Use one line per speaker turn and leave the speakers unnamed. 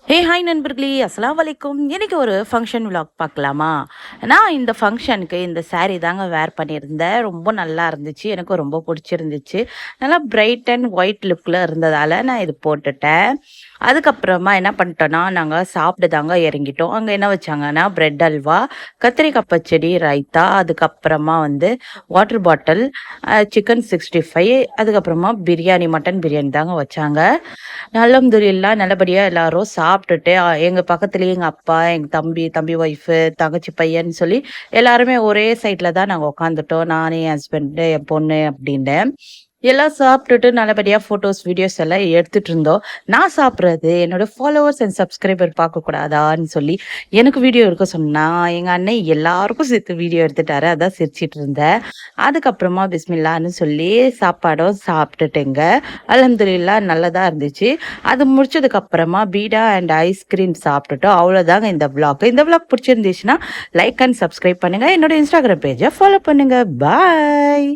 Hi நண்பர்களே! அஸ்ஸலாமு அலைக்கும். இன்னைக்கு ஒரு ஃபங்ஷன் விலாக் பார்க்கலாமா? நான் இந்த ஃபங்ஷனுக்கு இந்த சாரி தாங்க வேர் பண்ணியிருந்தேன். ரொம்ப நல்லா இருந்துச்சு. எனக்கு ரொம்ப பிடிச்சிருந்துச்சு. நல்லா பிரைட் அண்ட் ஒயிட் லுக்கில் இருந்ததால் நான் இது போட்டுட்டேன். அதுக்கப்புறமா என்ன பண்ணிட்டோன்னா, நாங்கள் சாப்பிட தாங்க இறங்கிட்டோம். அங்கே என்ன வச்சாங்கன்னா, பிரெட் அல்வா, கத்திரிக்காய் பச்சடி, ரைத்தா, அதுக்கப்புறமா வாட்டர் பாட்டில், சிக்கன் 65, அதுக்கப்புறமா பிரியாணி, மட்டன் பிரியாணி தாங்க வச்சாங்க. அல்ஹம்துலில்லாஹ் நல்லபடியாக எல்லாரும் சாப்பிட்டுட்டு எங்கள் பக்கத்துலேயே எங்கள் அப்பா, எங்கள் தம்பி, தம்பி ஒய்ஃபு, தங்கச்சி பையன்னு சொல்லி எல்லாருமே ஒரே சைடில் தான் நாங்கள் உட்காந்துட்டோம். நான், என் ஹஸ்பண்டு, என் பொண்ணு அப்படின்னு. எல்லாம் சாப்பிட்டுட்டு நல்லபடியாக ஃபோட்டோஸ், வீடியோஸ் எல்லாம் எடுத்துகிட்டு இருந்தோம். நான் சாப்பிட்றது என்னோட ஃபாலோவர்ஸ் அண்ட் சப்ஸ்கிரைபர் பார்க்கக்கூடாதான்னு சொல்லி எனக்கு வீடியோ எடுக்க சொன்னா, எங்கள் அண்ணன் எல்லாருக்கும் சேர்த்து வீடியோ எடுத்துட்டாரு. அதான் சிரிச்சிட்டு இருந்தேன். அதுக்கப்புறமா பிஸ்மில்லான்னு சொல்லி சாப்பாடும் சாப்பிட்டுட்டேங்க. அல்ஹம்துலில்லாஹ் நல்லதா இருந்துச்சு. அது முடிச்சதுக்கப்புறமா பீடா அண்ட் ஐஸ்கிரீம் சாப்பிட்டுட்டோம். அவ்வளோதாங்க இந்த விளாக். இந்த விளாக் பிடிச்சிருந்துச்சுன்னா லைக் அண்ட் சப்ஸ்கிரைப் பண்ணுங்கள். என்னோட இன்ஸ்டாகிராம் பேஜை ஃபாலோ பண்ணுங்கள். பாய்.